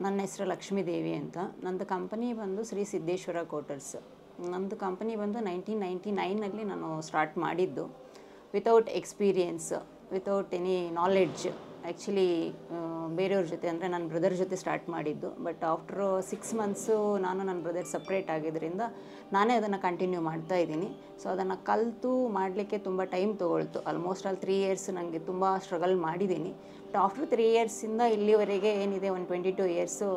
ನನ್ನ ಹೆಸರು ಲಕ್ಷ್ಮೀದೇವಿ ಅಂತ. ನಂದು ಕಂಪನಿ ಬಂದು ಶ್ರೀ ಸಿದ್ದೇಶ್ವರ ಕೋಟರ್ಸ್. ನಂದು ಕಂಪನಿ ಬಂದು 1999ನಲ್ಲಿ ನಾನು ಸ್ಟಾರ್ಟ್ ಮಾಡಿದ್ದು. Without experience, without any knowledge. Actually ಬೇರೆಯವ್ರ ಜೊತೆ ಅಂದರೆ ನನ್ನ ಬ್ರದರ್ ಜೊತೆ ಸ್ಟಾರ್ಟ್ ಮಾಡಿದ್ದು. ಬಟ್ ಆಫ್ಟರ್ 6 ಮಂತ್ಸು ನಾನು ನನ್ನ ಬ್ರದರ್ ಸಪ್ರೇಟ್ ಆಗಿದ್ದರಿಂದ ನಾನೇ ಅದನ್ನು ಕಂಟಿನ್ಯೂ ಮಾಡ್ತಾ ಇದ್ದೀನಿ. ಸೊ ಅದನ್ನು ಕಲಿತು ಮಾಡಲಿಕ್ಕೆ ತುಂಬ ಟೈಮ್ ತೊಗೊಳ್ತು. ಆಲ್ಮೋಸ್ಟ್ 3 ಇಯರ್ಸ್ ನನಗೆ ತುಂಬ ಸ್ಟ್ರಗಲ್ ಮಾಡಿದ್ದೀನಿ. ಬಟ್ ಆಫ್ಟರ್ 3 ಇಯರ್ಸಿಂದ ಇಲ್ಲಿವರೆಗೆ ಏನಿದೆ ಒಂದು 22 ಇಯರ್ಸು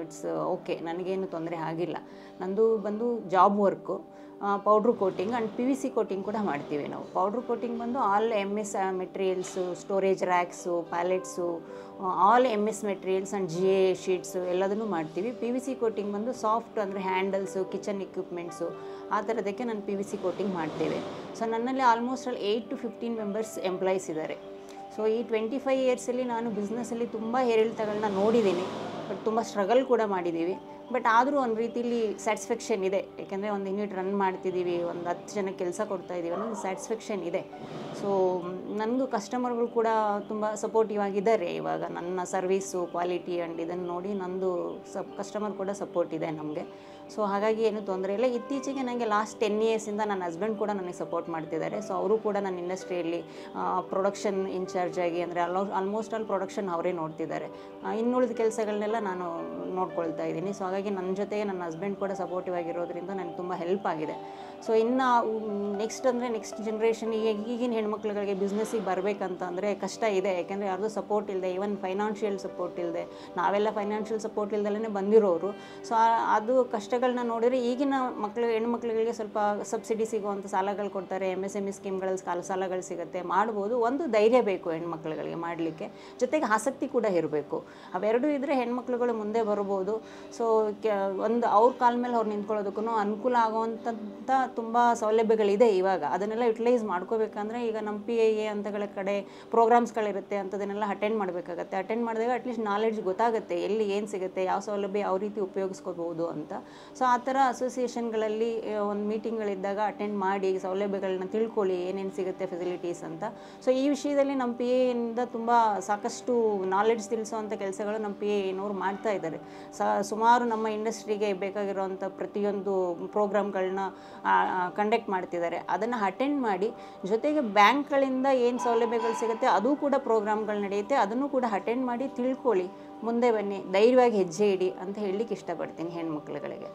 ಇಟ್ಸ್ ಓಕೆ, ನನಗೇನು ತೊಂದರೆ ಆಗಿಲ್ಲ. ನಂದು ಬಂದು job work, powder coating and PVC coating ಕೂಡ ಮಾಡ್ತೀವಿ ನಾವು. ಪೌಡ್ರು ಕೋಟಿಂಗ್ ಬಂದು all MS materials, storage racks, pallets, all MS materials and GA sheets ಎಲ್ಲದನ್ನು ಮಾಡ್ತೀವಿ. PVC ಕೋಟಿಂಗ್ ಬಂದು ಸಾಫ್ಟ್ ಅಂದರೆ ಹ್ಯಾಂಡಲ್ಸು, ಕಿಚನ್ ಎಕ್ವಿಪ್ಮೆಂಟ್ಸು ಆ ಥರದಕ್ಕೆ ನಾನು PVC ಕೋಟಿಂಗ್ ಮಾಡ್ತೇವೆ. ಸೊ ನನ್ನಲ್ಲಿ ಆಲ್ಮೋಸ್ಟ್ 8 to 15 ಮೆಂಬರ್ಸ್ ಎಂಪ್ಲಾಯೀಸ್ ಇದ್ದಾರೆ. ಸೊ ಈ 25 ಇಯರ್ಸಲ್ಲಿ ನಾನು ಬಿಸ್ನೆಸ್ಸಲ್ಲಿ ತುಂಬ ಏರಿಳಿತಗಳನ್ನ ನೋಡಿದ್ದೀನಿ. ಬಟ್ ತುಂಬ ಸ್ಟ್ರಗಲ್ ಕೂಡ ಮಾಡಿದ್ದೀವಿ. ಬಟ್ ಆದರೂ ಒಂದು ರೀತಿಲಿ ಸ್ಯಾಟಿಸ್ಫ್ಯಾಕ್ಷನ್ ಇದೆ. ಯಾಕೆಂದರೆ ಒಂದು ಯೂನಿಟ್ ರನ್ ಮಾಡ್ತಿದ್ದೀವಿ, ಒಂದು 10 ಜನಕ್ಕೆ ಕೆಲಸ ಕೊಡ್ತಾಯಿದ್ದೀವಿ ಅನ್ನೋದು ಸ್ಯಾಟಿಸ್ಫ್ಯಾಕ್ಷನ್ ಇದೆ. ಸೊ ನನಗೂ ಕಸ್ಟಮರ್ಗಳು ಕೂಡ ತುಂಬ ಸಪೋರ್ಟಿವ್ ಆಗಿದ್ದಾರೆ. ಇವಾಗ ನನ್ನ ಸರ್ವೀಸು ಕ್ವಾಲಿಟಿ ಆ್ಯಂಡ್ ಇದನ್ನು ನೋಡಿ ನಂದು ಕಸ್ಟಮರ್ ಕೂಡ ಸಪೋರ್ಟ್ ಇದೆ ನಮಗೆ. ಸೊ ಹಾಗಾಗಿ ಏನೂ ತೊಂದರೆ ಇಲ್ಲ. ಇತ್ತೀಚೆಗೆ ನನಗೆ ಲಾಸ್ಟ್ 10 ಇಯರ್ಸಿಂದ ನನ್ನ ಹಸ್ಬೆಂಡ್ ಕೂಡ ನನಗೆ ಸಪೋರ್ಟ್ ಮಾಡ್ತಿದ್ದಾರೆ. ಸೊ ಅವರು ಕೂಡ ನನ್ನ ಇಂಡಸ್ಟ್ರಿಯಲ್ಲಿ ಪ್ರೊಡಕ್ಷನ್ ಇನ್ಚಾರ್ಜ್ ಆಗಿ ಅಂದರೆ ಆಲ್ಮೋಸ್ಟ್ ಆಲ್ ಪ್ರೊಡಕ್ಷನ್ ಅವರೇ ನೋಡ್ತಿದ್ದಾರೆ. ಇನ್ನುಳಿದ ಕೆಲಸಗಳನ್ನೆಲ್ಲ ನಾನು ನೋಡ್ಕೊಳ್ತಾ ಇದ್ದೀನಿ. ಸೊ ಹಾಗಾಗಿ ನನ್ನ ಜೊತೆಗೆ ನನ್ನ ಹಸ್ಬೆಂಡ್ ಕೂಡ ಸಪೋರ್ಟಿವ್ ಆಗಿರೋದ್ರಿಂದ ನನಗೆ ತುಂಬ ಹೆಲ್ಪ್ ಆಗಿದೆ. ಸೊ ಇನ್ನು ನೆಕ್ಸ್ಟ್ ಜನ್ರೇಷನ್ ಈಗಿನ ಹೆಣ್ಮಕ್ಳುಗಳಿಗೆ ಬಿಸ್ನೆಸ್ಸಿಗೆ ಬರಬೇಕಂತ ಅಂದರೆ ಕಷ್ಟ ಇದೆ. ಯಾಕೆಂದರೆ ಯಾರ್ದು ಸಪೋರ್ಟ್ ಇಲ್ಲದೆ, ಈವನ್ ಫೈನಾನ್ಷಿಯಲ್ ಸಪೋರ್ಟ್ ಇಲ್ಲದೆ, ನಾವೆಲ್ಲ ಫೈನಾನ್ಷಿಯಲ್ ಸಪೋರ್ಟ್ ಇಲ್ದಲೇ ಬಂದಿರೋರು. ಸೊ ಅದು ಕಷ್ಟಗಳನ್ನ ನೋಡಿದರೆ ಈಗಿನ ಹೆಣ್ಮಕ್ಳುಗಳಿಗೆ ಸ್ವಲ್ಪ ಸಬ್ಸಿಡಿ ಸಿಗುವಂಥ ಸಾಲಗಳು ಕೊಡ್ತಾರೆ, MSME ಸ್ಕೀಮ್ಗಳಲ್ಲಿ ಸಾಲಗಳು ಸಿಗುತ್ತೆ, ಮಾಡ್ಬೋದು. ಒಂದು ಧೈರ್ಯ ಬೇಕು ಹೆಣ್ಮಕ್ಳುಗಳಿಗೆ ಮಾಡಲಿಕ್ಕೆ, ಜೊತೆಗೆ ಆಸಕ್ತಿ ಕೂಡ ಇರಬೇಕು. ಅವೆರಡೂ ಇದ್ದರೆ ಹೆಣ್ಮಕ್ಳುಗಳು ಮುಂದೆ ಬರ್ಬೋದು. ಸೊ ಒಂದು ಅವ್ರ ಕಾಲ ಮೇಲೆ ಅವ್ರು ನಿಂತ್ಕೊಳ್ಳೋದಕ್ಕೂ ಅನುಕೂಲ ಆಗುವಂಥ ತುಂಬ ಸೌಲಭ್ಯಗಳಿದೆ ಇವಾಗ. ಅದನ್ನೆಲ್ಲ ಯುಟಿಲೈಸ್ ಮಾಡ್ಕೋಬೇಕಂದ್ರೆ ಈಗ ನಮ್ಮ PIA ಅಂತಗಳ ಕಡೆ ಪ್ರೋಗ್ರಾಮ್ಸ್ಗಳಿರುತ್ತೆ, ಅಂಥದನ್ನೆಲ್ಲ ಅಟೆಂಡ್ ಮಾಡಬೇಕಾಗತ್ತೆ. ಅಟೆಂಡ್ ಮಾಡಿದಾಗ ಅಟ್ಲೀಸ್ಟ್ ನಾಲೆಡ್ಜ್ ಗೊತ್ತಾಗುತ್ತೆ, ಎಲ್ಲಿ ಏನು ಸಿಗುತ್ತೆ, ಯಾವ ಸೌಲಭ್ಯ ಯಾವ ರೀತಿ ಉಪಯೋಗಿಸ್ಕೋಬೋದು ಅಂತ. ಸೊ ಆ ಥರ ಅಸೋಸಿಯೇಷನ್ಗಳಲ್ಲಿ ಒಂದು ಮೀಟಿಂಗ್ಗಳಿದ್ದಾಗ ಅಟೆಂಡ್ ಮಾಡಿ ಸೌಲಭ್ಯಗಳನ್ನ ತಿಳ್ಕೊಳ್ಳಿ, ಏನೇನು ಸಿಗುತ್ತೆ ಫೆಸಿಲಿಟೀಸ್ ಅಂತ. ಸೊ ಈ ವಿಷಯದಲ್ಲಿ ನಮ್ಮ PIAಯಿಂದ ತುಂಬ ಸಾಕಷ್ಟು ನಾಲೆಡ್ಜ್ ತಿಳಿಸೋವಂಥ ಕೆಲಸಗಳು ನಮ್ಮ PIAನವರು ಮಾಡ್ತಾ ಇದ್ದಾರೆ. ಸುಮಾರು ನಮ್ಮ ಇಂಡಸ್ಟ್ರಿಗೆ ಬೇಕಾಗಿರುವಂಥ ಪ್ರತಿಯೊಂದು ಪ್ರೋಗ್ರಾಮ್ಗಳನ್ನ ಕಂಡಕ್ಟ್ ಮಾಡ್ತಿದ್ದಾರೆ. ಅದನ್ನು ಅಟೆಂಡ್ ಮಾಡಿ, ಜೊತೆಗೆ ಬ್ಯಾಂಕ್ಗಳಿಂದ ಏನು ಸೌಲಭ್ಯಗಳು ಸಿಗುತ್ತೆ ಅದು ಕೂಡ ಪ್ರೋಗ್ರಾಮ್ಗಳು ನಡೆಯುತ್ತೆ, ಅದನ್ನು ಕೂಡ ಅಟೆಂಡ್ ಮಾಡಿ ತಿಳ್ಕೊಳ್ಳಿ, ಮುಂದೆ ಬನ್ನಿ, ಧೈರ್ಯವಾಗಿ ಹೆಜ್ಜೆ ಇಡಿ ಅಂತ ಹೇಳಲಿಕ್ಕೆ ಇಷ್ಟಪಡ್ತೀನಿ ಹೆಣ್ಮಕ್ಳುಗಳಿಗೆ.